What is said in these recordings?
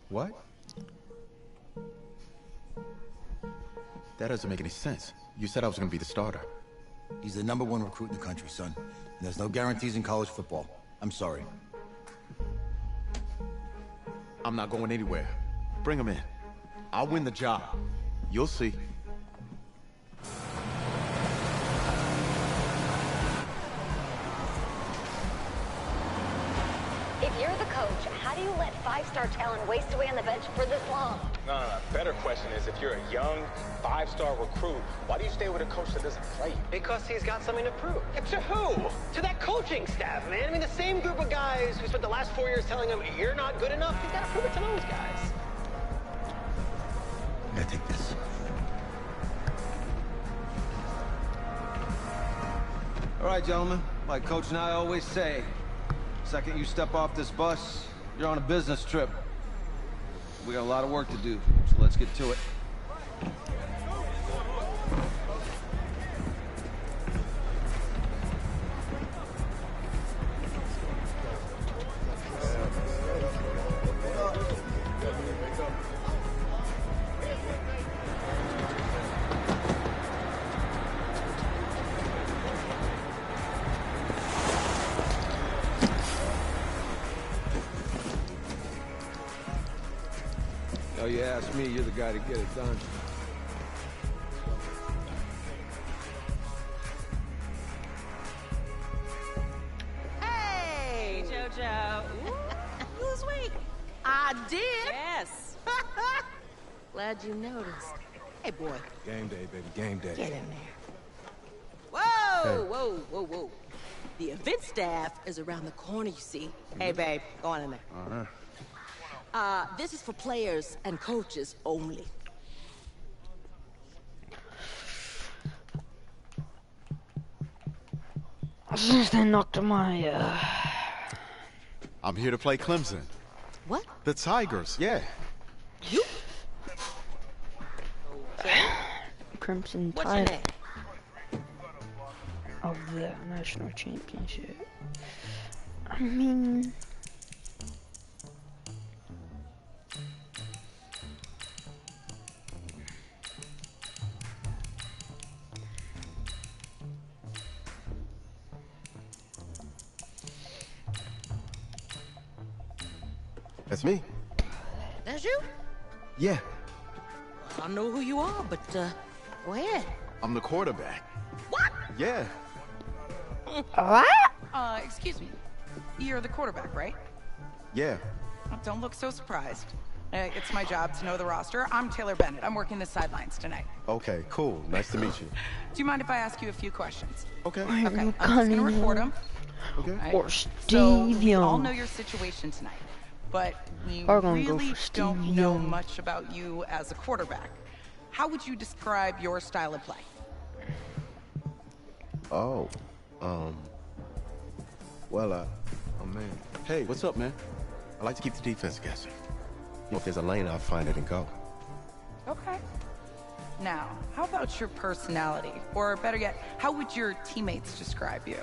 What? That doesn't make any sense. You said I was gonna be the starter. He's the #1 recruit in the country, son. And there's no guarantees in college football. I'm sorry. I'm not going anywhere. Bring him in. I'll win the job. You'll see. If you're the coach, how do you let five-star talent waste away on the bench for this long? No. Better question is, if you're a young, five-star recruit, why do you stay with a coach that doesn't play? Because he's got something to prove. To who? To that coaching staff, man. I mean, the same group of guys who spent the last 4 years telling him, you're not good enough. He's got to prove it to those guys. I gotta take this. All right, gentlemen. Like Coach and I always say, second you step off this bus, you're on a business trip. We got a lot of work to do, so let's get to it. Oh, you ask me, you're the guy to get it done. Hey, JoJo. You lose weight. I did. Yes. Glad you noticed. Hey, boy. Game day, baby, game day. Get in there. Whoa, whoa. The event staff is around the corner, you see. Hey, babe, go on in there. This is for players and coaches only. Since they knocked my, I'm here to play Clemson. What? The Tigers, yeah. You? Crimson What's your Tide name? of the national championship. I mean, That's me. That's you? Yeah, I don't know who you are, but, go ahead. I'm the quarterback. What? Yeah. what? Excuse me. You're the quarterback, right? Yeah. Oh, don't look so surprised. It's my job to know the roster. I'm Taylor Bennett. I'm working the sidelines tonight. Okay, cool. Nice to meet you. Do you mind if I ask you a few questions? Okay. Why are Okay, you I'm just gonna calling record me? them. Okay. Right? Or So, Steve we all Young. know your situation tonight, but we We're gonna go really for Steve don't know Young. much about you as a quarterback. How would you describe your style of play? Oh, well, oh man. Hey, what's up, man? I like to keep the defense guessing. If there's a lane, I'll find it and go. Okay. Now, how about your personality? Or better yet, how would your teammates describe you?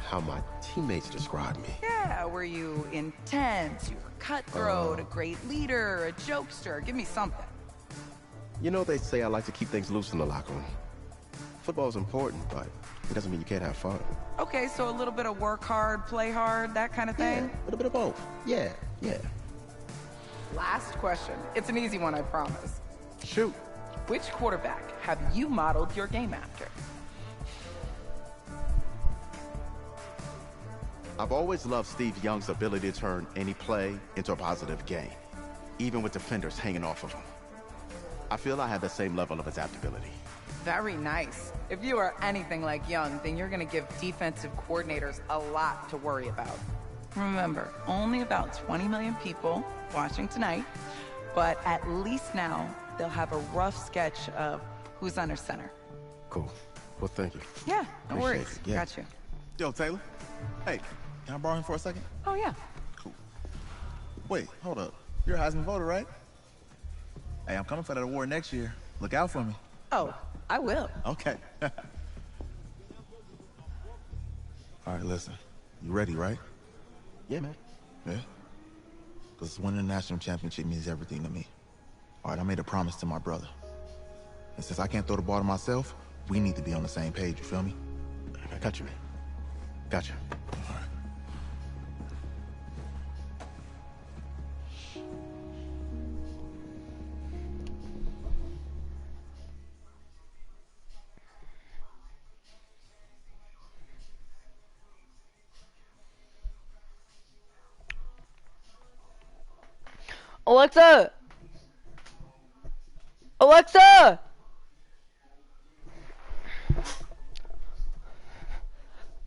How my teammates describe me. Yeah, were you intense? You were cutthroat, a great leader, a jokester? Give me something. You know, they say I like to keep things loose in the locker room. Football's important, but it doesn't mean you can't have fun. Okay, so a little bit of work hard, play hard, that kind of thing? Yeah, a little bit of both. Yeah. Last question. It's an easy one, I promise. Shoot. Which quarterback have you modeled your game after? I've always loved Steve Young's ability to turn any play into a positive game, even with defenders hanging off of him. I feel I have the same level of adaptability. Very nice. If you are anything like Young, then you're going to give defensive coordinators a lot to worry about. Remember, only about 20 million people watching tonight, but at least now they'll have a rough sketch of who's under center. Cool. Well, thank you. Yeah, no Appreciate worries. it, yeah. Got you. Yo, Taylor. Hey, can I borrow him for a second? Oh, yeah. Cool. Wait, hold up. You're a Heisman voter, right? Hey, I'm coming for that award next year. Look out for me. Oh, I will. Okay. All right, listen. You ready, right? Yeah, man. Yeah? because winning a national championship means everything to me. All right, I made a promise to my brother. And since I can't throw the ball to myself, we need to be on the same page, you feel me? I got you, man. Gotcha. All right. Alexa! Alexa!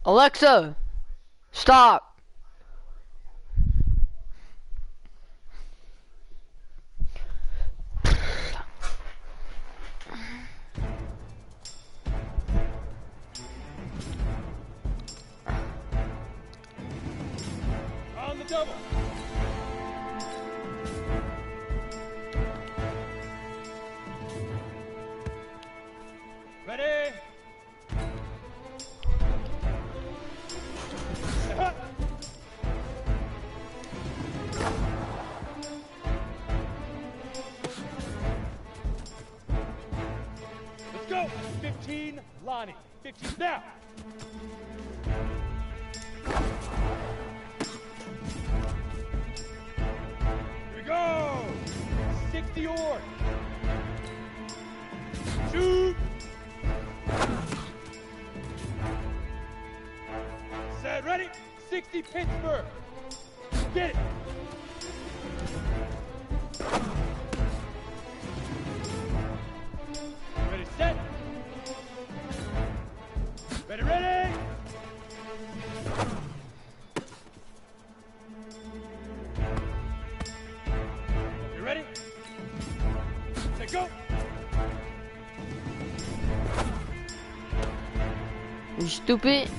Alexa! Stop! On the double. Ready? Let's go. 15, Lonnie. 15 now. Here we go. 60 Orr. Shoot. Set, ready? 60 Pittsburgh. Get it. Ready, set. Ready, ready. You ready? Set, go. You stupid.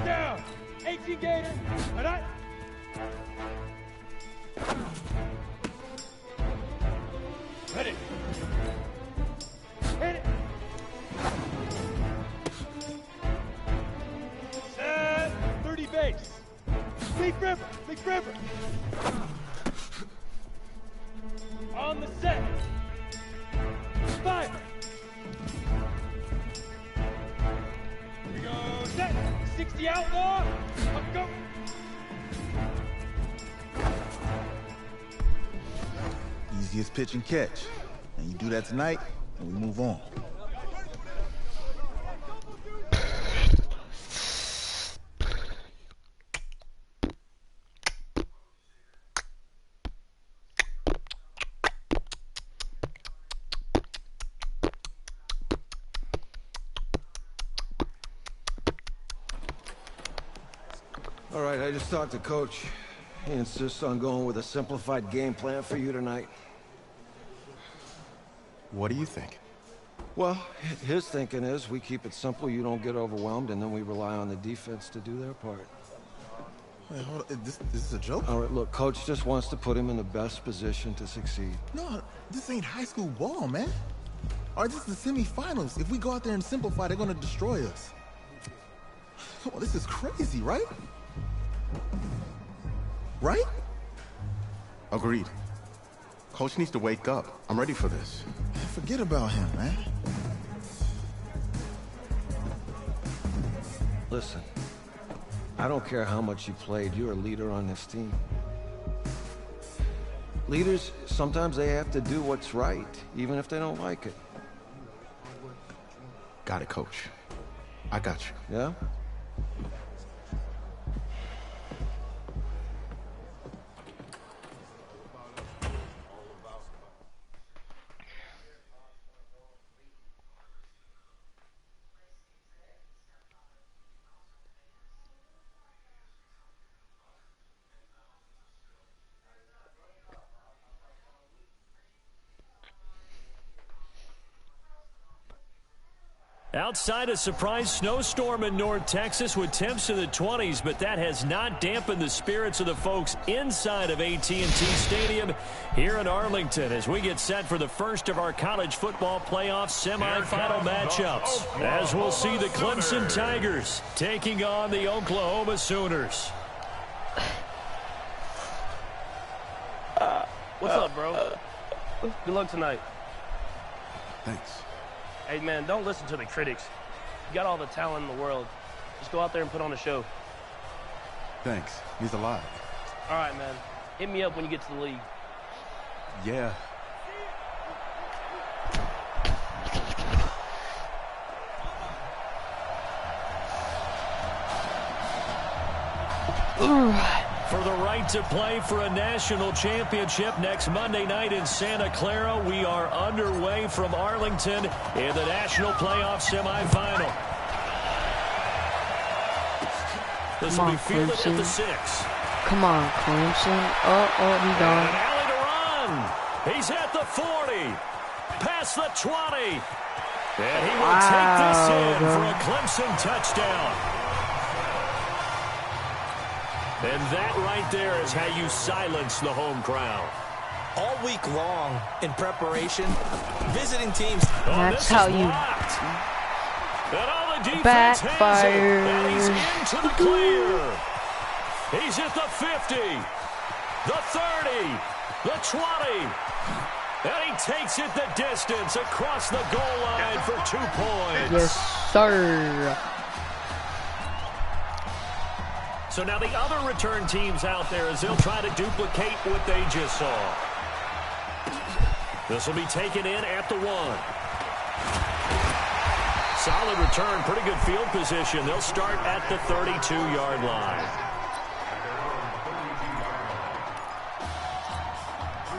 Down. 18 Gator. And I. Ready. Hit it. Set. 30 base. Big River. Big River. On the set. Fire. Here we go. Set. 60 Outlaw. Up go. Easiest pitch and catch. And you do that tonight, and we move on. All right, I just talked to Coach. He insists on going with a simplified game plan for you tonight. What do you think? Well, his thinking is we keep it simple, you don't get overwhelmed, and then we rely on the defense to do their part. Wait, hold on. This is a joke? All right, look, Coach just wants to put him in the best position to succeed. No, this ain't high school ball, man. All right, this is the semifinals. If we go out there and simplify, they're gonna destroy us. Come on, this is crazy, right? Right? Agreed. Coach needs to wake up. I'm ready for this. Forget about him, man. Listen, I don't care how much you played, you're a leader on this team. Leaders, sometimes they have to do what's right, even if they don't like it. Got it, Coach. I got you. Yeah? Outside a surprise snowstorm in North Texas with temps in the 20s, but that has not dampened the spirits of the folks inside of AT&T Stadium here in Arlington as we get set for the first of our college football playoff semifinal matchups. As we'll see the Clemson Tigers taking on the Oklahoma Sooners. What's up, bro? Good luck tonight. Thanks. Hey, man, don't listen to the critics. You got all the talent in the world. Just go out there and put on a show. Thanks. Means a lot. All right, man. Hit me up when you get to the league. Yeah. For the right to play for a national championship next Monday night in Santa Clara, we are underway from Arlington in the national playoff semifinal. This will be fielded at the 6. Come on, Clemson. Oh, he gone. And alley to run. He's at the 40. Past the 20. And he will take this in for a Clemson touchdown. And that right there is how you silence the home crowd. All week long in preparation, visiting teams. That's how you backfire. And he's into the clear. He's at the 50, the 30, the 20. And he takes it the distance across the goal line for 2 points. Yes, sir. So now the other return teams out there as they'll try to duplicate what they just saw. This will be taken in at the 1. Solid return, pretty good field position. They'll start at the 32-yard line.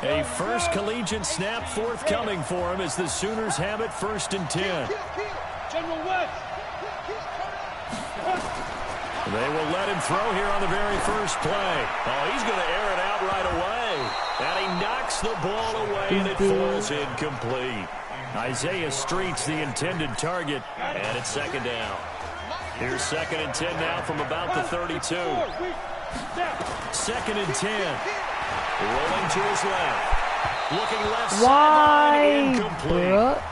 A first collegiate snap forthcoming for him as the Sooners have it 1st and 10. General West. They will let him throw here on the very first play. Oh, he's going to air it out right away. And he knocks the ball away, and it falls incomplete. Isaiah Street's the intended target, and it's 2nd down. Here's 2nd and 10 now from about the 32. 2nd and 10. Rolling to his left. Looking left sideline, incomplete.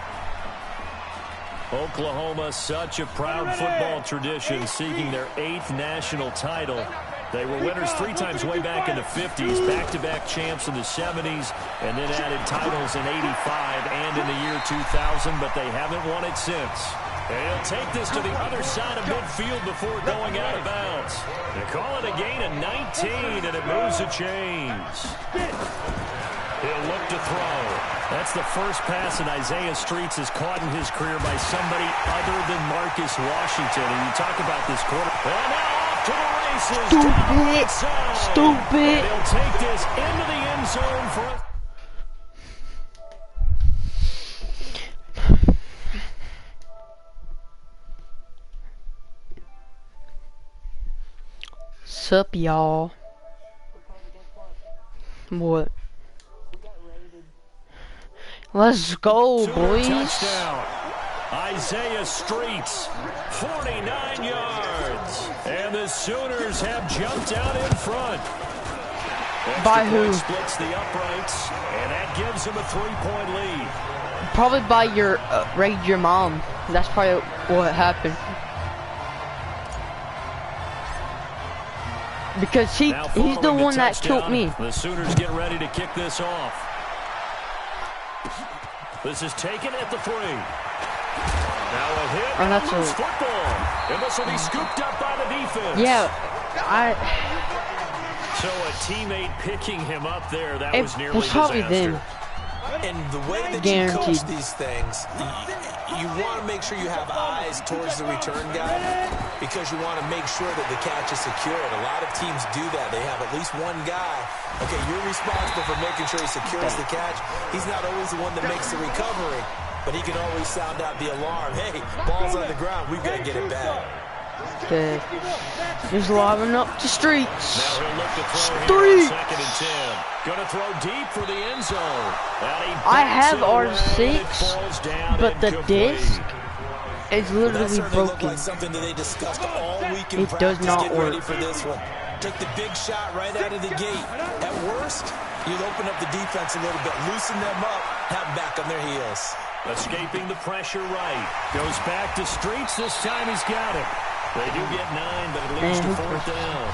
Oklahoma, such a proud football tradition, seeking their 8th national title. They were winners 3 times way back in the 50s, back-to-back champs in the 70s, and then added titles in 85 and in the year 2000, but they haven't won it since. They'll take this to the other side of midfield before going out of bounds. They call it a gain of 19, and it moves the chains. He'll look to throw. That's the first pass that Isaiah Streets has caught in his career by somebody other than Marcus Washington. And you talk about this quarter. And now off to the races. Stupid. And he'll take this into the end zone for a... Sup, y'all? What? Let's go, boys. Touchdown. Isaiah Streets, 49 yards. And the Sooners have jumped out in front. By who? Splits the uprights, and that gives them a 3-point lead. Probably by your mom. That's probably what happened. Because he's the one that killed me. The Sooners get ready to kick this off. This is taken at the 3. Now a hit and loose football. And this will be scooped up by the defense. Yeah, So a teammate picking him up there, that was nearly probably disaster. them. And the way that you coach these things, you want to make sure you have eyes towards the return guy because you want to make sure that the catch is secured. A lot of teams do that. They have at least one guy. Okay, you're responsible for making sure he secures the catch. He's not always the one that makes the recovery, but he can always sound out the alarm. Hey, ball's on the ground. We've got to get it back. Okay. He's lobbing up the streets. Now he'll look to throw here on 2nd and 10. Gonna throw deep for the end zone. I have R6, but the disc is literally broken. Like something that they discussed all week in it does not work. Ready for this one. Take the big shot right out of the gate. At worst, you'll open up the defense a little bit, loosen them up, have them back on their heels. Escaping the pressure right. Goes back to Streets. This time he's got it. They do get 9, but it leads to 4th down.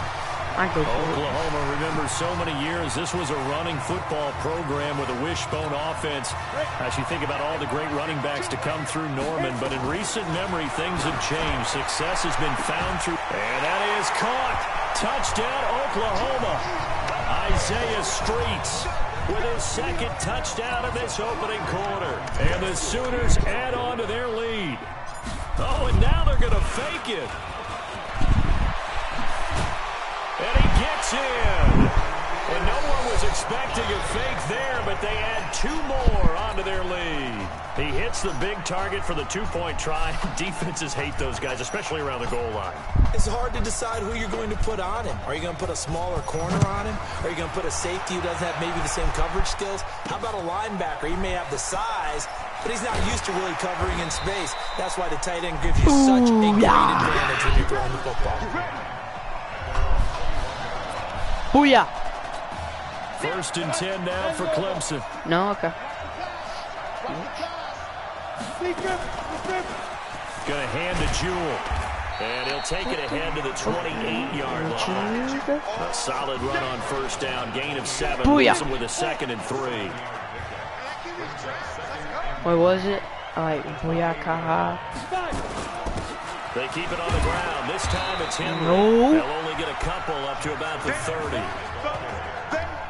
I go for Oklahoma, remember so many years, this was a running football program with a wishbone offense. As you think about all the great running backs to come through Norman, but in recent memory, things have changed. Success has been found through, and that is caught. Touchdown, Oklahoma. Isaiah Streets with his second touchdown in this opening quarter. And the Sooners add on to their lead. Oh, and now they're going to fake it. And he gets in. And no one was expecting a fake there, but they add 2 more onto their lead. He hits the big target for the 2-point try. Defenses hate those guys, especially around the goal line. It's hard to decide who you're going to put on him. Are you going to put a smaller corner on him? Are you going to put a safety who doesn't have maybe the same coverage skills? How about a linebacker? He may have the size, but he's not used to really covering in space. That's why the tight end gives you such a great advantage when you're throwing the football. Booyah. 1st and 10 now for Clemson. No, okay. Going to hand to Jewell. And he'll take it ahead to the 28-yard line. A solid run on 1st down. Gain of 7. Wilson with a 2nd and 3. What was it? Like, booyah. They keep it on the ground. This time it's Henry. No. They'll only get a couple up to about the 30.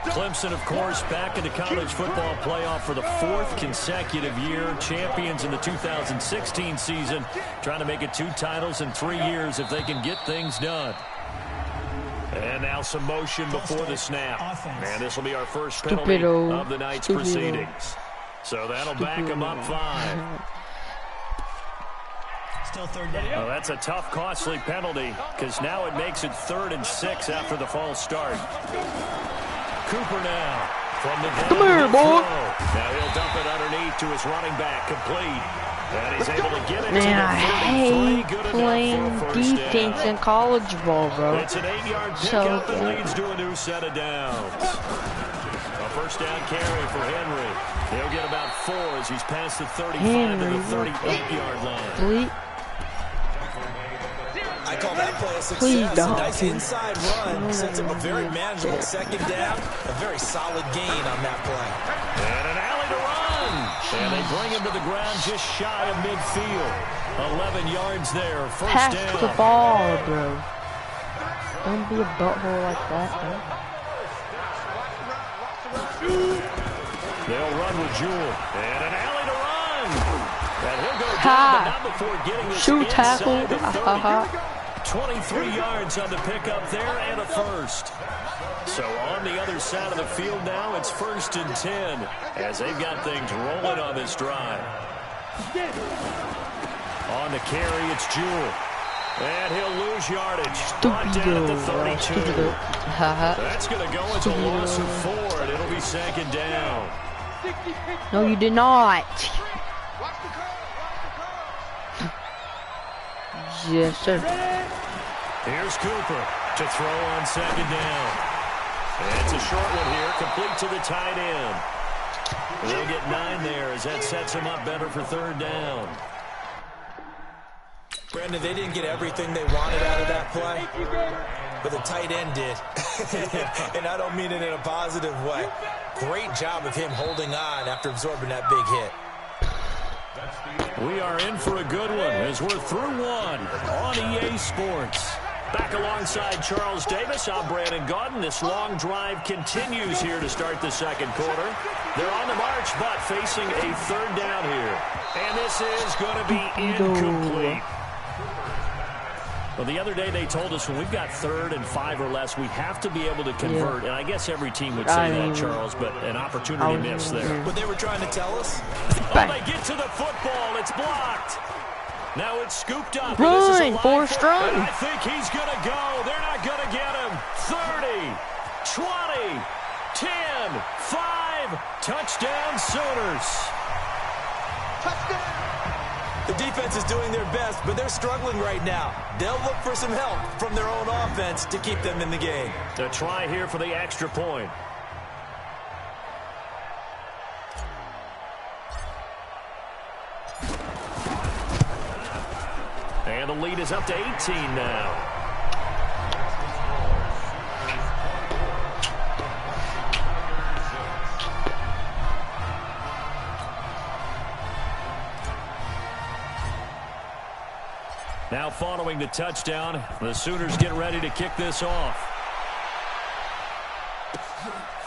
Clemson, of course, back in the college football playoff for the 4th consecutive year. Champions in the 2016 season. Trying to make it 2 titles in 3 years if they can get things done. And now some motion before the snap. And this will be our first penalty of the night's proceedings. So that'll back them up 5. Still 3rd down. Oh, that's a tough, costly penalty because now it makes it 3rd and 6 after the false start. Cooper now from the Come here, boy. Now he'll dump it underneath to his running back, complete. And he's able to get it. Man, I hate playing defense in college ball, bro. It's an 8-yard pickup that leads to a new set of downs. A 1st down carry for Henry. He'll get about 4 as he's past the 35 to the 38-yard line. I call that play a success. A nice inside run sets up a very manageable 2nd down. A very solid gain on that play. And an alley to run. And they bring him to the ground just shy of midfield. 11 yards there. 1st down. Pass the ball, bro. Don't be a butthole like that, bro. They'll run with Jewell. And an alley to run. And he'll go down, but not before getting this inside the 30. 23 yards on the pickup there and a 1st. So on the other side of the field now, it's 1st and 10 as they've got things rolling on this drive. On the carry, it's Jewell. And he'll lose yardage. Brought down at the 32. That's going to go as a loss of 4, and it'll be 2nd down. No, you did not. Yes, sir. Here's Cooper to throw on 2nd down. And it's a short one here, complete to the tight end. They'll get 9 there as that sets them up better for 3rd down. Brandon, they didn't get everything they wanted out of that play, but the tight end did. And I don't mean it in a positive way. Great job of him holding on after absorbing that big hit. We are in for a good one as we're through 1 on EA Sports. Back alongside Charles Davis, I'm Brandon Gaudin. This long drive continues here to start the 2nd quarter. They're on the march, but facing a 3rd down here. And this is going to be incomplete. Well, the other day they told us when we've got 3rd and 5 or less, we have to be able to convert. And I guess every team would say that, Charles, but an opportunity missed there. What they were trying to tell us? Oh, they get to the football. It's blocked. Now it's scooped up. Run, Forrest, run. I think he's going to go. They're not going to get him. 30, 20, 10, 5. Touchdown, Sooners. Touchdown. The defense is doing their best, but they're struggling right now. They'll look for some help from their own offense to keep them in the game. A try here for the extra point. And the lead is up to 18 now. following the touchdown. The Sooners get ready to kick this off.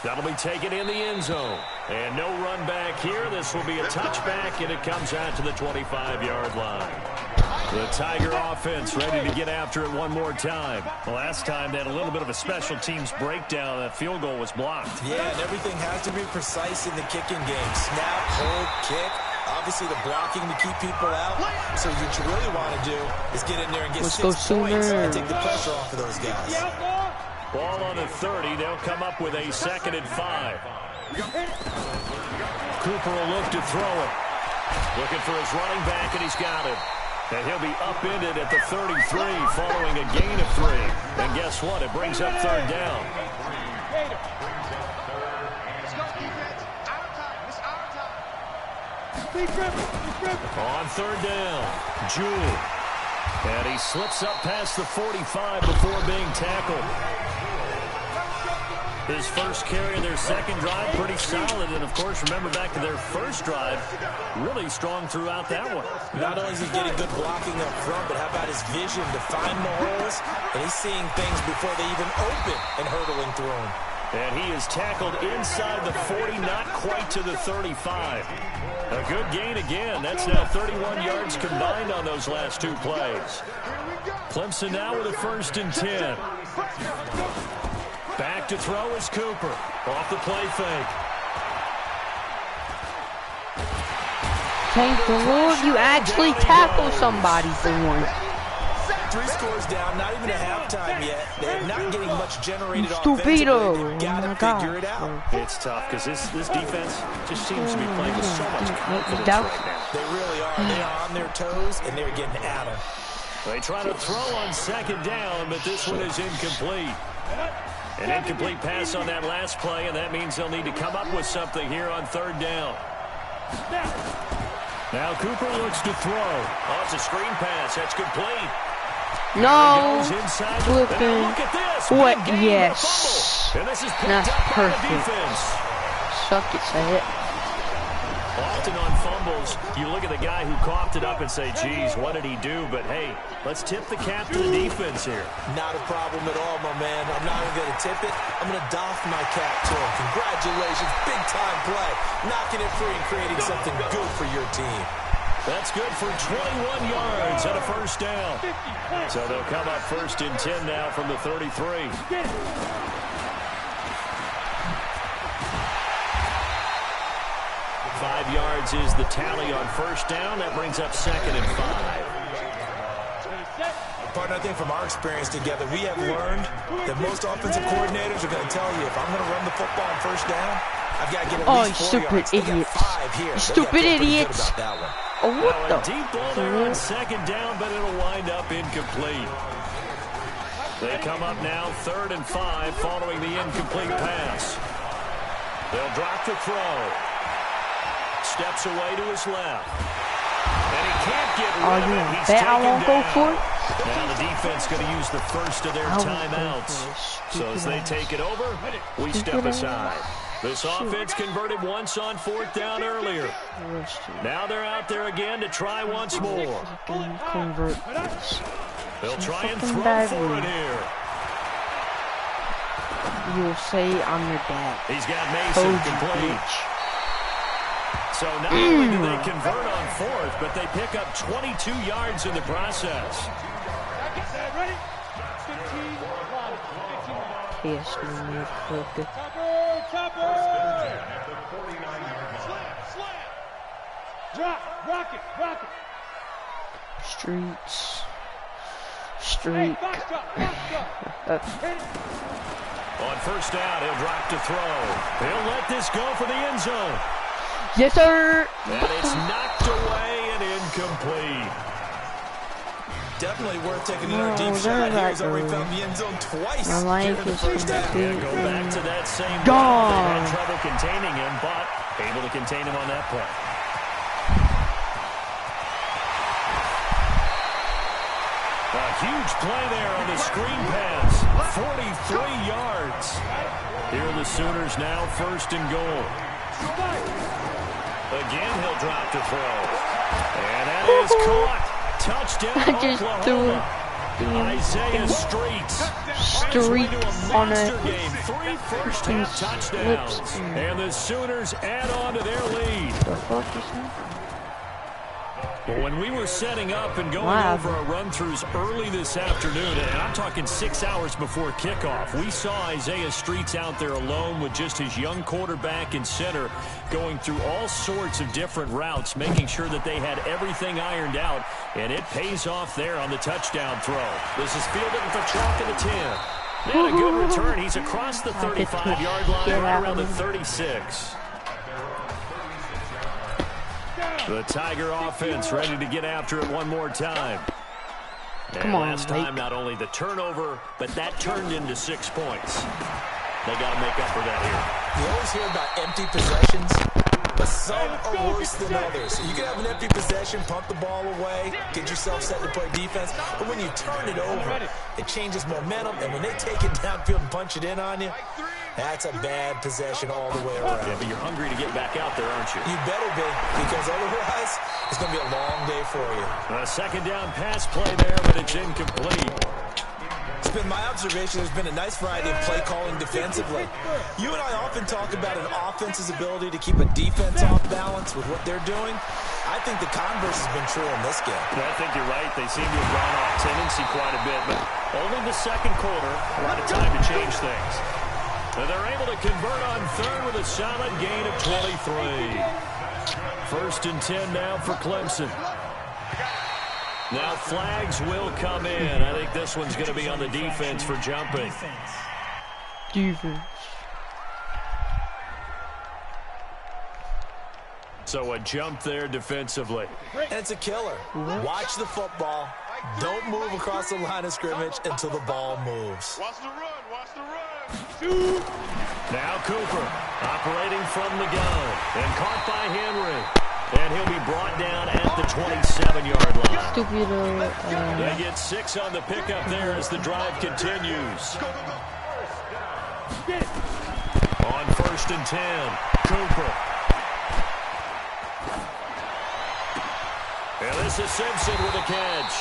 That'll be taken in the end zone. And no run back here. This will be a touchback, and it comes out to the 25-yard line. The Tiger offense ready to get after it one more time. Last time they had a little bit of a special teams breakdown. That field goal was blocked. Yeah, and everything has to be precise in the kicking game. Snap, hold, kick. Obviously the blocking to keep people out. So what you really want to do is get in there and get 6 points and take the pressure off of those guys. Ball on the 30. They'll come up with a 2nd and 5. Cooper will look to throw it. Looking for his running back, and he's got him. And he'll be upended at the 33 following a gain of 3. And guess what? It brings up 3rd down. On 3rd down, Jewell. And he slips up past the 45 before being tackled. His first carry of their second drive, pretty solid. And, of course, remember back to their first drive, really strong throughout that one. Not only is he getting good blocking up front, but how about his vision to find the holes? And he's seeing things before they even open and hurtling through them. And he is tackled inside the 40, not quite to the 35. A good gain again. That's now 31 yards combined on those last 2 plays. Clemson now with a 1st and 10. Back to throw is Cooper. Off the play fake. Thank the Lord you actually tackle somebody for once. 3 scores down, not even a halftime yet. They're not getting much generated Stupido. offensively. They've got to figure it out. It's tough because this defense just seems to be playing with so much confidence right now. They really are. They are on their toes, and they're getting at them. They try to throw on 2nd down, but this one is incomplete. An incomplete pass on that last play, and that means they'll need to come up with something here on 3rd down. Now Cooper looks to throw. Oh, it's a screen pass. That's complete. No. Flipping. Look at this. What? Yes. And this is that's perfect. Suck it, say it. Often on fumbles, you look at the guy who coughed it up and say, geez, what did he do? But, hey, let's tip the cap to the defense here. Not a problem at all, my man. I'm not even going to tip it. I'm going to doff my cap to him. Congratulations. Big-time play. Knocking it free and creating something good for your team. That's good for 21 yards and a 1st down. So they'll come up 1st and 10 now from the 33. 5 yards is the tally on 1st down. That brings up 2nd and 5. Partner, I think from our experience together, we have learned that most offensive coordinators are going to tell you, if I'm going to run the football on 1st down, I've got to get at least 4 yards. Idiots. 5 here. Stupid idiots. Oh, what the? Deep ball there on 2nd down, but it'll wind up incomplete. They come up now 3rd and 5 following the incomplete pass. They'll drop to throw. Steps away to his left. And he can't get rid of it. He's taken I won't go for it. Now the defense going to use the first of their timeouts. So as they take it over, we step aside. This offense converted once on 4th down earlier. Now they're out there again to try once more. They'll try and throw for it here. You'll say I'm your dad. He's got Mason complete. So not only do they convert on 4th, but they pick up 22 yards in the process. Yes, motherfucker. Rock it. Streak. On 1st down, he'll drop to throw. He'll let this go for the end zone. Yes, sir. And it's knocked away and incomplete. Definitely worth taking another deep shot. Here's where we found the end zone twice. My life is complete. Go back to that same run. They had trouble containing him, but able to contain him on that play. A huge play there on the screen pass. 43 yards. Here are the Sooners now 1st and goal. Again, he'll drop to throw. And that is caught. touchdown, I just threw Isaiah Streets on a game. 3 first-half touchdowns. And the Sooners add on to their lead. Well, when we were setting up and going over our run-throughs early this afternoon, and I'm talking 6 hours before kickoff, we saw Isaiah Streets out there alone with just his young quarterback and center going through all sorts of different routes, making sure that they had everything ironed out, and it pays off there on the touchdown throw. This is fielded at the chalk of the 10. And a good return. He's across the 35-yard line, right around the 36. The Tiger offense ready to get after it one more time. And last time, not only the turnover, but that turned into 6 points. They got to make up for that here. You always hear about empty possessions, but some are worse than others. You can have an empty possession, punt the ball away, get yourself set to play defense, but when you turn it over, it changes momentum, and when they take it downfield and punch it in on you, that's a bad possession all the way around. Yeah, but you're hungry to get back out there, aren't you? You better be, because otherwise, it's going to be a long day for you. A second down pass play there, but it's incomplete. It's been my observation there's been a nice variety of play calling defensively. You and I often talk about an offense's ability to keep a defense off balance with what they're doing. I think the converse has been true in this game. I think you're right. They seem to have gone off tendency quite a bit, but only the second quarter, a lot of time to change things. And they're able to convert on third with a solid gain of 23. First and 10 now for Clemson. Now flags will come in. I think this one's going to be on the defense for jumping. Defense. So a jump there defensively. And it's a killer. Watch the football. Don't move across the line of scrimmage until the ball moves. Watch the run. Watch the run. Now Cooper operating from the gun and caught by Henry. And he'll be brought down at the 27-yard line. They get 6 on the pickup there as the drive continues. On first and 10, Cooper. And this is Simpson with a catch.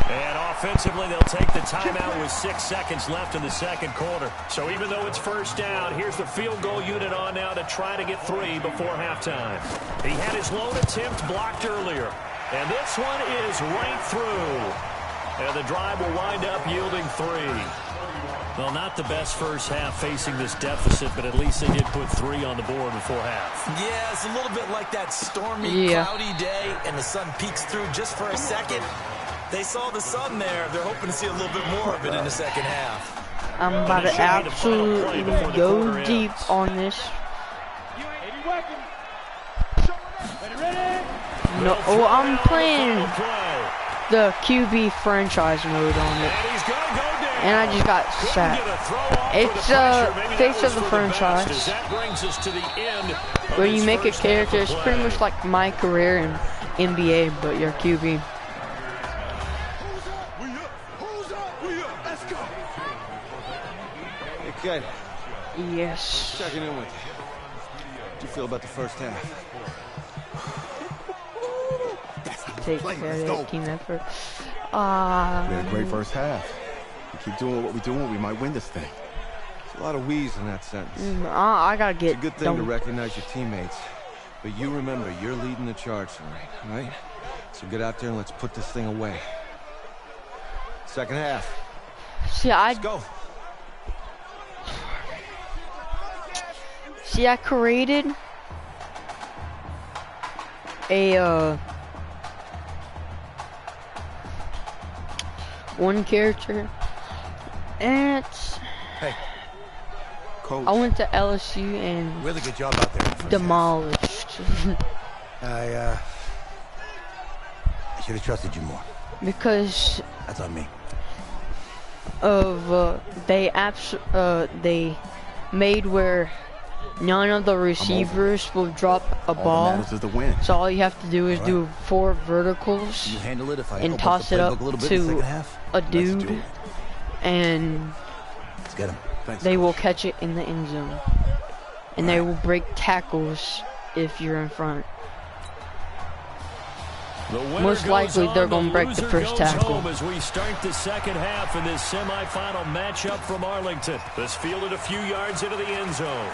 And offensively, they'll take the timeout with 6 seconds left in the second quarter. So even though it's first down, here's the field goal unit on now to try to get 3 before halftime. He had his lone attempt blocked earlier. And this one is right through. And the drive will wind up yielding 3. Well, not the best first half facing this deficit, but at least they did put 3 on the board before half. Yeah, it's a little bit like that stormy, cloudy day, and the sun peeks through just for a second. They saw the sun there. They're hoping to see a little bit more of it in the second half. I'm about to absolutely go deep on this. No, I'm playing the QB franchise mode on it. And I just got sacked. It's face of the franchise. Where you make a character, it's pretty much like my career in NBA, but you're QB. Okay. Yes. Checking in with you. How'd you feel about the first half? Take credit, team effort. We had a great first half. We keep doing what we're doing, we might win this thing. There's a lot of wheeze in that sentence. I gotta get. It's a good thing to recognize your teammates, but you remember you're leading the charge tonight, right? So get out there and let's put this thing away. Second half. See, let's go. See, I created a one character, and it's, hey, Coach. I went to LSU and really good job out there. Demolished. I should have trusted you more. Because that's on me. Of they made where none of the receivers will drop a ball. So all you have to do is do 4 verticals and toss it up to a dude, and they will catch it in the end zone. And they will break tackles if you're in front. Most likely they're going to break the first tackle. As we start the second half in this semifinal matchup from Arlington. This fielded a few yards into the end zone.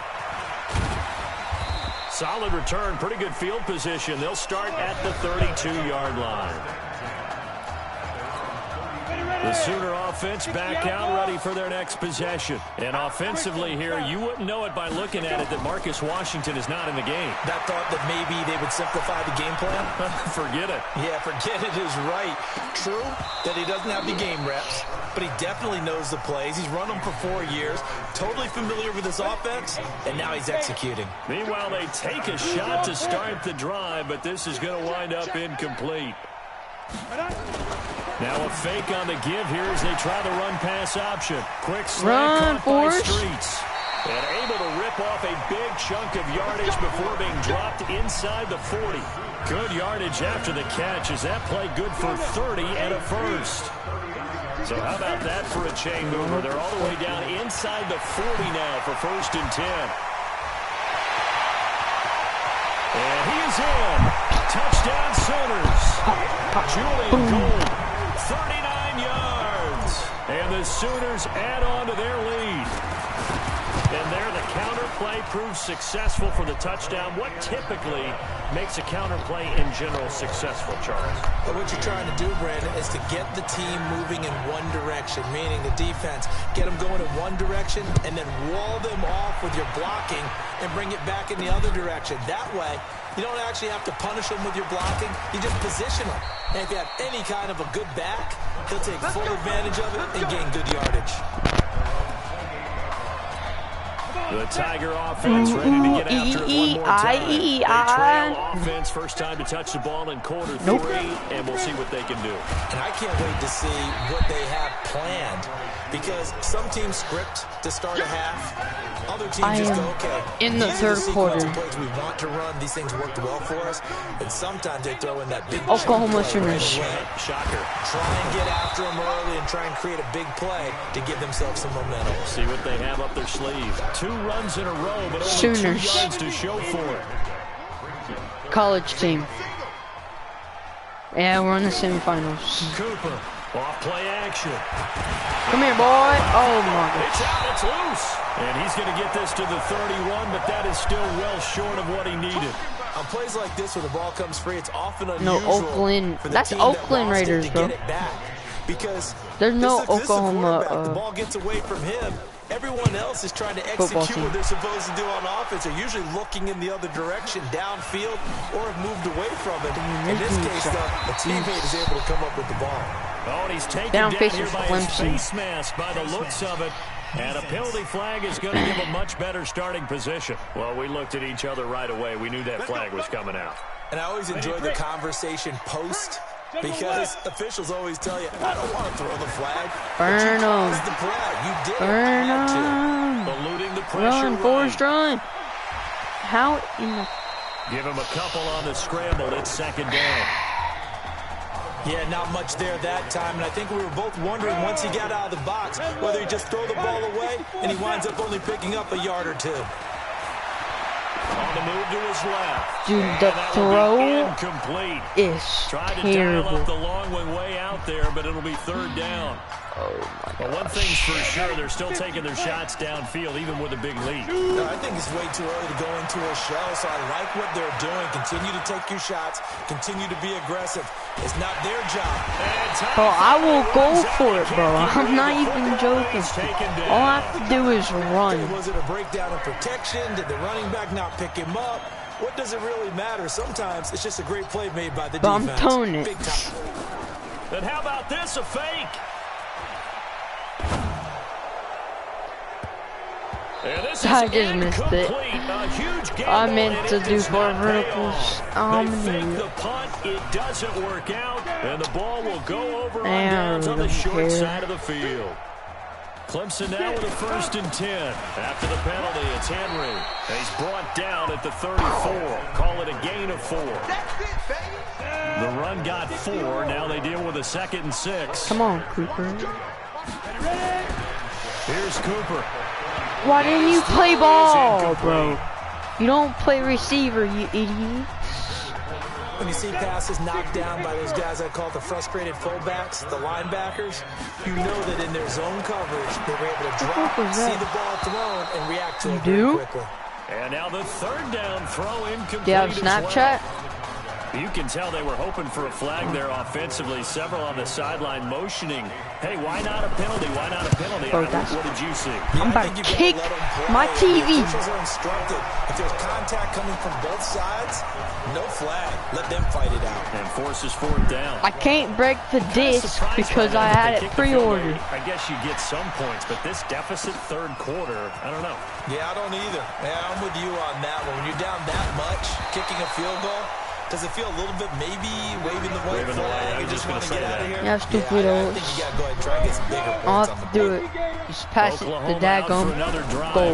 Solid return, pretty good field position. They'll start at the 32-yard line. The Sooner offense back out, ready for their next possession. And offensively here, you wouldn't know it by looking at it that Marcus Washington is not in the game. That thought that maybe they would simplify the game plan? Forget it. Yeah, forget it is right. True that he doesn't have the game reps, but he definitely knows the plays. He's run them for 4 years, totally familiar with his offense, and now he's executing. Meanwhile, they take a shot to start the drive, but this is going to wind up incomplete. Now a fake on the give here as they try the run-pass option. Quick slant caught by Streets. And able to rip off a big chunk of yardage before being dropped inside the 40. Good yardage after the catch. Is that play good for 30 and a first? So how about that for a chain mover? They're all the way down inside the 40 now for 1st and 10. And he is in. Touchdown Sooners. Julian Gold, 39 yards. And the Sooners add on to their lead. And there the counter play proves successful for the touchdown. What typically makes a counter play in general successful, Charles? But what you're trying to do, Brandon, is to get the team moving in one direction, meaning the defense. Get them going in one direction and then wall them off with your blocking and bring it back in the other direction. That way, you don't actually have to punish them with your blocking. You just position them. And if you have any kind of a good back, he'll take full advantage of it and gain good yardage. The Tiger offense ready to get after it one more time. They trail offense, first time to touch the ball in quarter 3, and we'll see what they can do. And I can't wait to see what they have planned, because some teams script to start a half. Other teams just go, okay, in the third quarter. Plays we want to run. These things worked well for us. And sometimes they throw in that big Oklahoma Sooners. Shocker. Try and get after them early and try and create a big play to give themselves some momentum. See what they have up their sleeve. 2 runs in a row, but only 2 yards to show for it. College team. Yeah, we're in the semifinals. Cooper, off play action. Come here, boy. Oh, my gosh. It's out, it's loose. And he's going to get this to the 31, but that is still well short of what he needed. On plays like this where the ball comes free, it's often unusual. No, Oakland. That's Oakland Raiders, bro. Because there's no Oklahoma. The ball gets away from him. Everyone else is trying to execute what they're supposed to do on offense. They're usually looking in the other direction, downfield, or have moved away from it. In this case, though, a teammate is able to come up with the ball. Oh, and he's taken down here by his face mask by the looks of it. And a penalty flag is going to give a much better starting position. Well, we looked at each other right away. We knew that flag was coming out. And I always enjoy the conversation post, because officials always tell you, I don't want to throw the flag. Burn them. The play. You did. Burn them. Eluding the pressure. Run, Forrest, run. How in the... Give him a couple on the scramble. It's 2nd down. Yeah, not much there that time, and I think we were both wondering once he got out of the box whether he'd just throw the ball away, and he winds up only picking up a yard or 2. On the move to his left. Dude, the throw is Tried to terrible. dial up the long one way out there, but it'll be 3rd down. Oh, my But one thing's for sure, they're still taking their shots downfield, even with a big lead. No, I think it's way too early to go into a shell, so I like what they're doing. Continue to take your shots. Continue to be aggressive. It's not their job. Bro, I will go for it, bro. I'm not even joking. All I have to do is run. Was it a breakdown in protection? Did the running back not pick him up? What does it really matter? Sometimes it's just a great play made by the defense. I'm towing it. Big time. And how about this, a fake? I just missed it. I meant to do 4 verticals. The punt, it doesn't work out, and the ball will go over on downs on the short side of the field. Clemson now with a 1st and 10. After the penalty, it's Henry. And he's brought down at the 34. Call it a gain of 4. The run got 4. Now they deal with a 2nd and 6. Come on, Cooper. Here's Cooper. Why didn't you play ball, bro? You don't play receiver, you idiot. when you see passes knocked down by those guys I call the frustrated fullbacks, the linebackers, you know that in their zone coverage, they were able to drop, see the ball thrown, and react to it very quickly. And now the third down throw incomplete. Do you have Snapchat? You can tell they were hoping for a flag there offensively. Several on the sideline motioning. Hey, why not a penalty? Why not a penalty? Bro, what did you see? I'm about to kick my TV. Officials are instructed. If there's contact coming from both sides, no flag. Let them fight it out. And forces fourth down. I can't break the disc because I had it pre-ordered. I guess you get some points, but this deficit third quarter, I don't know. Yeah, I don't either. Yeah, I'm with you on that one. When you're down that much, kicking a field goal, does it feel a little bit maybe waving the white flag? You just want to get out of here? Yeah, stupid. I think you got to go ahead and try and get some bigger points I'll have to do it. Just pass it the daggone goal.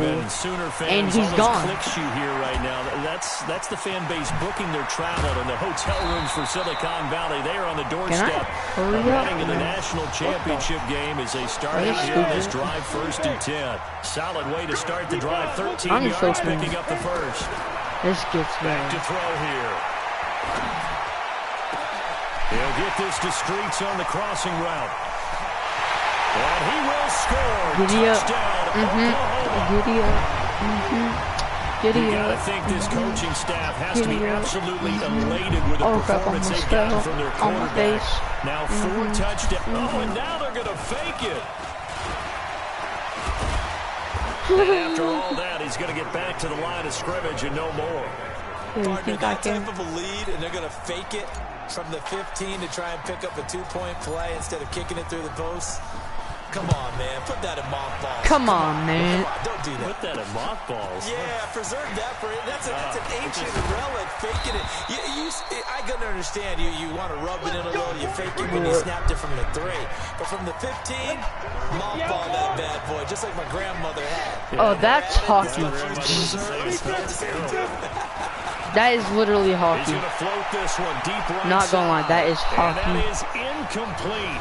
And he's gone. You hear right now. That's the fan base booking their travel and the hotel rooms for Silicon Valley. They are on the doorstep of heading to the national championship game as they start out here on this drive 1st and 10. Solid way to start the drive. 13 yards picking up the first. This gets back to throw here. He'll get this to Streets on the crossing route. And he will score. Touchdown, Oklahoma. You got to think this coaching staff has to be absolutely elated with the performance they've gotten from their quarterback. Now 4 touchdowns. Oh, and now they're going to fake it. And after all that, he's going to get back to the line of scrimmage and no more. Partner, that type of a lead, and they're going to fake it from the 15 to try and pick up a 2-point play instead of kicking it through the post. Come on, man. Put that in mothballs. Come on, man. Come on, don't do that. Put that in mothballs. Yeah, preserve that for it. That's an ancient relic. Faking it. I can understand you want to rub it in a little. You fake it when you snapped it from the 3. But from the 15, mothball that bad boy, just like my grandmother had. Oh, that's hockey. That is literally hockey. He's gonna float this one deep right. Not gonna lie, that is hockey. And that is incomplete.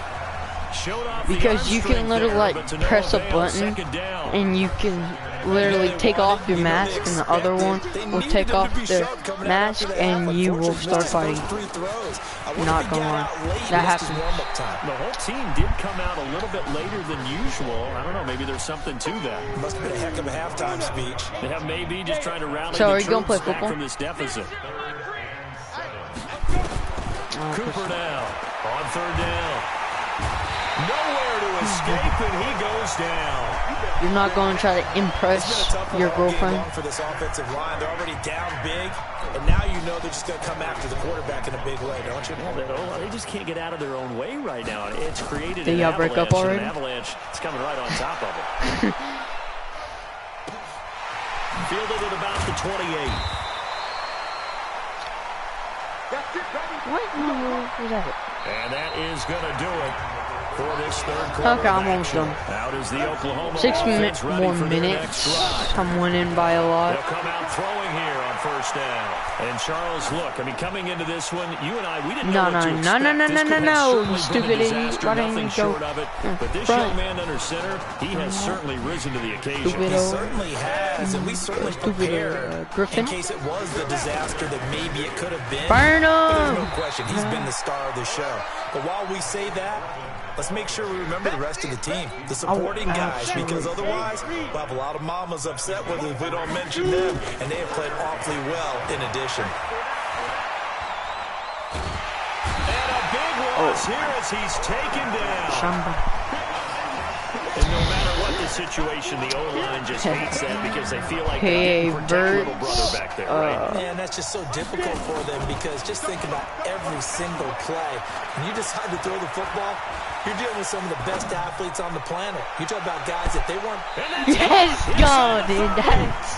Because you can literally like press a button and you can literally take off your mask and the other one will take off their mask and you will start fighting. Not gonna lie, that happens. The whole team did come out a little bit later than usual. I don't know, maybe there's something to that. Must have been a heck of a halftime speech. Yeah, maybe just trying to rally so the are you gonna play troops back football? from this deficit. Cooper now on 3rd down. Nowhere to escape, and he goes down. You're not going to try to impress your girlfriend? For this offensive line, they're already down big, and now you know they're just going to come after the quarterback in a big way, don't you? Well, they just can't get out of their own way right now. It's created an avalanche, break up already? An avalanche. It's coming right on top of it. Fielded at about the 28. What in the world was that? And that is going to do it for this third quarter. Okay, I'm almost done. Out is the Oklahoma 6 more minutes. I'm winning by a lot. They'll come out throwing here on 1st down. And Charles, look, I mean, coming into this one, you and I, we didn't know what to expect. No, you stupid idiot. Why didn't you go? But this young man under center, he has certainly risen to the occasion. He certainly has, and we certainly prepared in case it was the disaster that maybe it could have been. Burn him! There's no question, he's been the star of the show. But while we say that, let's make sure we remember the rest of the team, the supporting guys, because otherwise we'll have a lot of mamas upset with us if we don't mention them, and they have played awfully well in addition. And a big loss here as he's taken down. And no matter what the situation, the O-line just hates that because they feel like they can protect little brother back there, right? Man, that's just so difficult for them because just think about every single play. When you decide to throw the football, you're dealing with some of the best athletes on the planet. You talk about guys that they weren't... Yes, go, dude. That's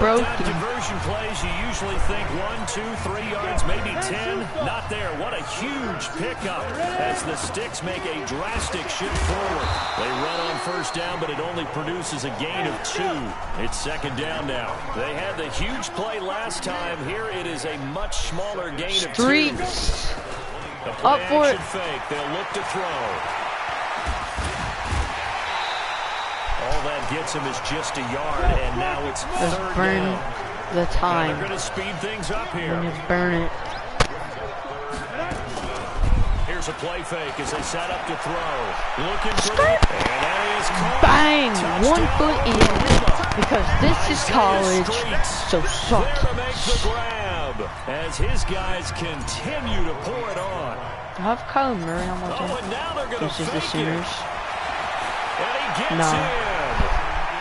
broken. Diversion plays, you usually think 1, 2, 3 yards, maybe 10. Not there. What a huge pickup as the Sticks make a drastic shift forward. They run on 1st down, but it only produces a gain of 2. It's 2nd down now. They had the huge play last time. Here it is a much smaller gain of 2. Up for it. Fake. They'll look to throw. All that gets him is just a yard, and now it's 3rd down. The time. They're going to speed things up here. Just burn it. Here's a play fake as they set up to throw. Looking for the... And that is caught. Bang! 1 foot in. Because this is college, so suck there to make the grab as his guys continue to pour it on. I have Kyler Murray on my team. And now they're going to This is the Sooners. And he gets No. in.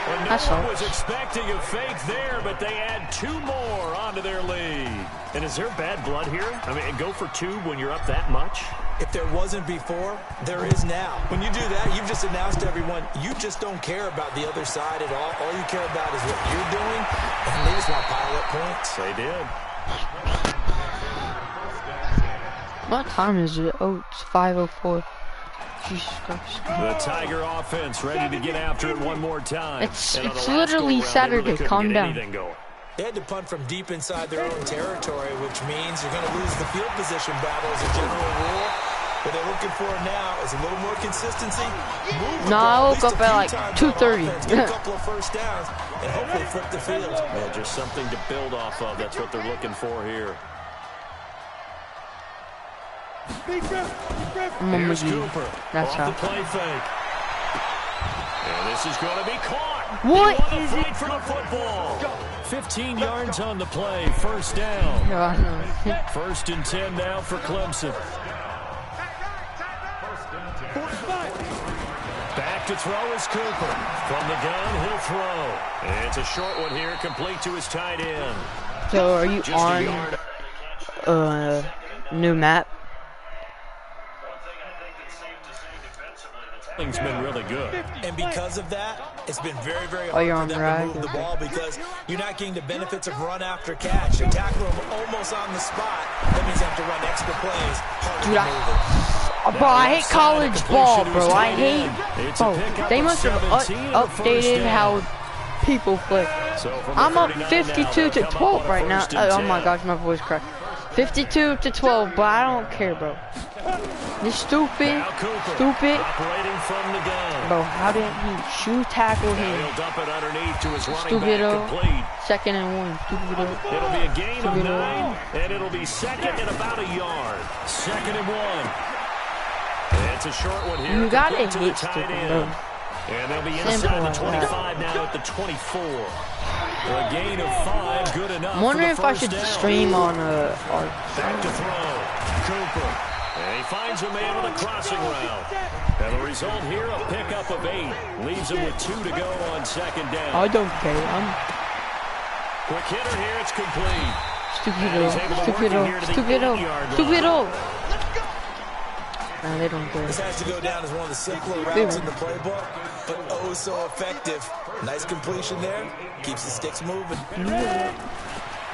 Well, That no one was sucks. expecting a fake there, but they add 2 more onto their lead. And is there bad blood here? I mean, go for 2 when you're up that much? If there wasn't before, there is now. When you do that, you've just announced to everyone, you just don't care about the other side at all. All you care about is what you're doing, and they just want to pile up points. They did. What time is it? Oh, it's 5:04. Jesus Christ. The Tiger offense ready to get after it one more time. It's literally Saturday. Calm down. They had to punt from deep inside their own territory, which means you're going to lose the field position battle as a general rule. What they're looking for now is a little more consistency. No, I woke up at like 2:30. Get a couple of first downs and hopefully flip the field. Yeah, just something to build off of. That's what they're looking for here. Here's Cooper. That's off the play fake. And this is going to be caught. What He won the fight for the football. 15 yards on the play. First down. First and 10 now for Clemson. Back to throw is Cooper. From the gun, he'll throw. And it's a short one here, complete to his tight end. So are you on new map? Things been really good. And because of that, it's been very, very Oh, you're hard on for them to drag? move the Okay. ball because you're not getting the benefits of run after catch. You tackle them almost on the spot. That means you have to run extra plays. Harder Dude, to move it. Bro, I hate college ball, bro. I hate. Bro, they must have updated how people play. I'm up 52 to 12 right now. Oh my gosh, my voice cracked. 52 to 12, but I don't care, bro. This stupid. Operating from the gun. Bro, how didn't he shoe tackle him? He'll dump it underneath to his running Stupido. back complete. 2nd and 1. Stupido. It'll be a gain of Stupido. 9, and it'll be second and about a yard. 2nd and 1. It's a short one here. You gotta complete to the hit tight stupid, end. bro. And they'll be Simple inside the like 25 now at the 24. For a gain of 5, good enough. I'm wondering if for the I first should down. stream on Back to throw. Cooper. And he finds a man on a crossing route. And the result here, a pickup of 8. Leaves him with 2 to go on 2nd down. I don't care. I'm Quick hitter here, it's complete. stupido. Stupido. Stupido. Stupido. Nah, they don't care. This has to go down as one of the simpler routes in the playbook, but oh so effective. Nice completion there. Keeps the sticks moving.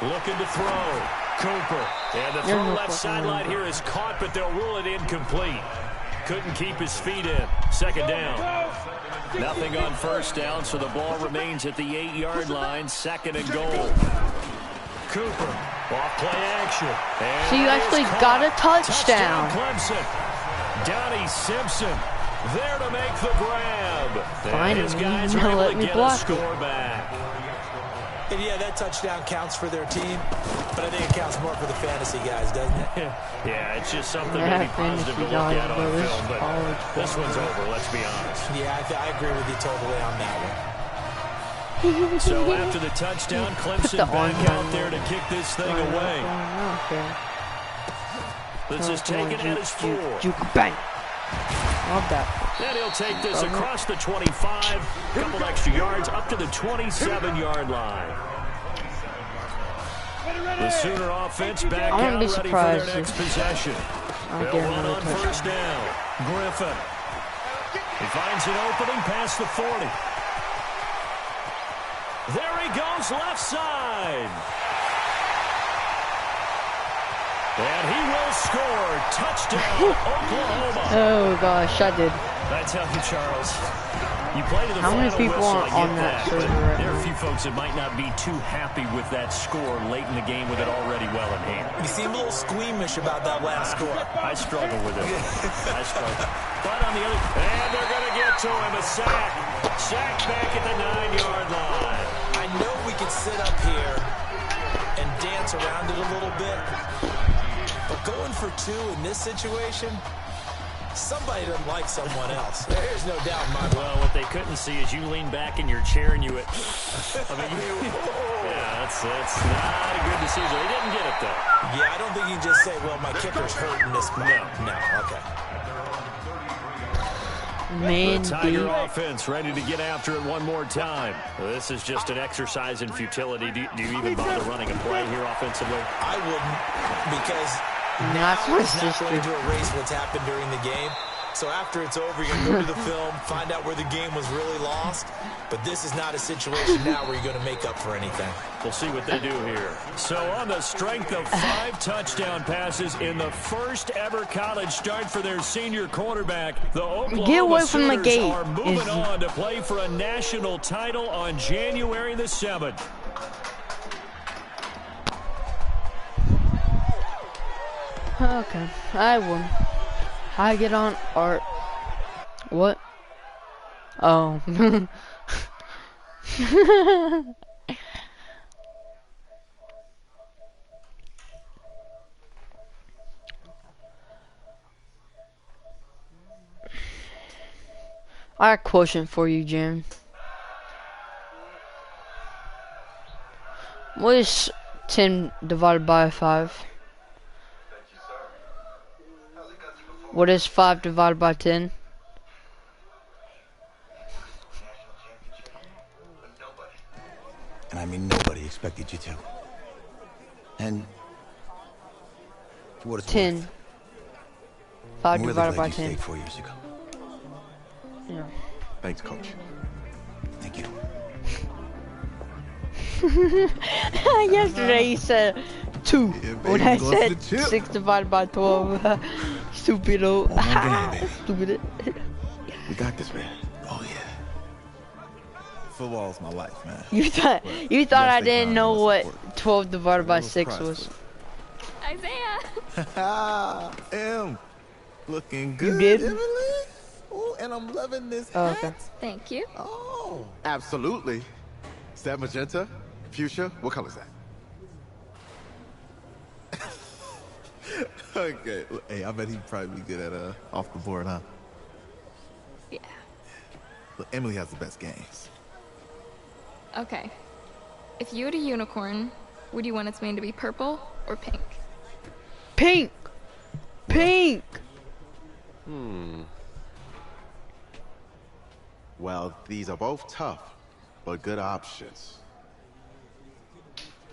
Looking to throw. Cooper. And the throw left sideline here is caught, but they'll rule it incomplete. Couldn't keep his feet in. 2nd down. Nothing on first down, so the ball remains at the 8-yard line. 2nd and goal. Cooper. Off play action. And So you actually got a touchdown. Clemson. Donnie Simpson there to make the grab. Finally, His guys you are able let to me get block a score back. And yeah, that touchdown counts for their team, but I think it counts more for the fantasy guys, doesn't it? Yeah, it's just something Yeah, maybe positive to fantasy look guys, at on bro, this film, but college this ball. one's over, let's be honest. Yeah, I agree with you totally on that one. So after the touchdown, Clemson back out there to kick this thing away. This is taken at his 4. Bang. Love that. And he'll take this across the 25, couple extra yards, up to the 27-yard line. The Sooner offense back out ready for their next possession. They'll run on first down. Griffin. He finds an opening past the 40. There he goes, left side. And he will score. Touchdown, Oklahoma. Oh, gosh, I did. That's how you, Charles. You play to the How many final people whistle, are on that server but right there are now? a few folks that might not be too happy with that score late in the game with it already well in hand. You seem a little squeamish about that last score. I struggle with it. I struggle. But on the other, and they're going to get to him, a sack. Sack back at the 9-yard line. I know we could sit up here and dance around it a little bit, but going for 2 in this situation, Somebody doesn't like someone else. There's no doubt in my mind. Well, what they couldn't see is you lean back in your chair and you went, I mean, yeah, that's not a good decision. They didn't get it, though. Yeah, I don't think you can just say, well, my kicker's hurting this spot. No, okay. The Tiger offense ready to get after it one more time. This is just an exercise in futility. Do you even bother running a play here offensively? I wouldn't, because now it's not going to erase what's happened during the game. So after it's over, you're going to go to the film, find out where the game was really lost. But this is not a situation now where you're going to make up for anything. We'll see what they do here. So on the strength of 5 touchdown passes in the first ever college start for their senior quarterback, the Oklahoma Sooners are moving on to play for a national title on January the 7th. Okay, I won. I get on art. What? Oh. I have a question for you, Jim. What is 10 divided by 5? What is 5 divided by 10? And I mean nobody expected you to. And for what it's 10. worth, 5 divided by 10. 4 years ago. Yeah. Thanks, Coach. Thank you. Yesterday he said 2. When I said 6 divided by 12. Stupido. Stupid. We got this, man. Oh yeah. Football's my life, man. You thought I didn't know what 12 divided by 6 was. Isaiah. M. Looking good. You did? Emily? Oh, and I'm loving this Oh, hat. okay. Thank you. Oh. Absolutely. Is that magenta? Fuchsia? What color is that? Okay. Hey, I bet he'd probably be good at off the board, huh? Yeah. Look, Emily has the best games. Okay. If you had a unicorn, would you want its mane to be purple or pink? Pink. Pink. Well, these are both tough, but good options.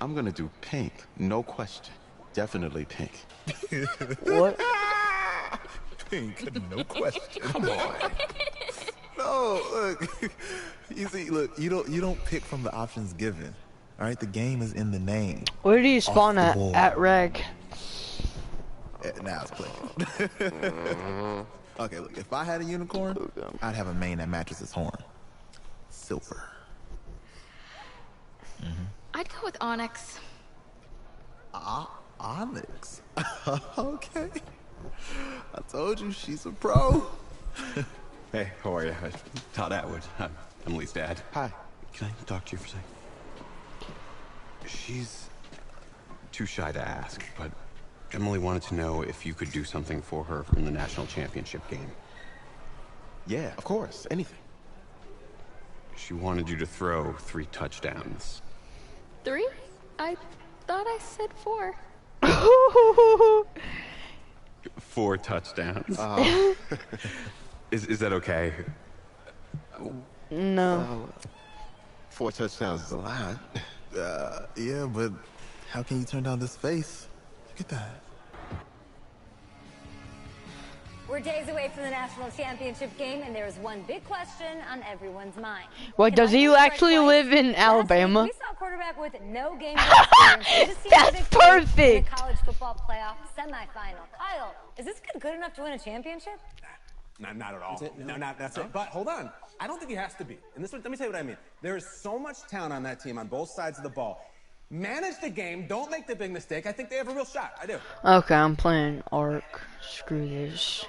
I'm gonna do pink, no question. Definitely pink. What? Pink, no question. Come on. No, look. You see, look, you don't pick from the options given. All right, the game is in the name. Where do you spawn at? At reg. Now it's playing. Okay, look, if I had a unicorn, I'd have a mane that matches its horn. Silver. I'd go with Onyx. Onyx. Okay. I told you she's a pro. Hey, how are you? Todd Atwood. I'm Emily's dad. Hi. Can I talk to you for a second? She's too shy to ask, but Emily wanted to know if you could do something for her from the national championship game. Yeah, of course. Anything. She wanted you to throw 3 touchdowns. 3? I thought I said 4. 4 touchdowns. Is that okay? No. 4 touchdowns is a lot. Yeah, but how can you turn down this face? Look at that. We're days away from the national championship game, and there is one big question on everyone's mind. What, does he actually live in Alabama? We saw a quarterback with no game experience. That's perfect. In a college football playoff semifinal. Kyle, is this kid good enough to win a championship? Not at all. No, that's it. But hold on. I don't think he has to be. And let me tell you what I mean. There is so much talent on that team on both sides of the ball. Manage the game. Don't make the big mistake. I think they have a real shot. I do. Okay, I'm playing Ark. Screw this.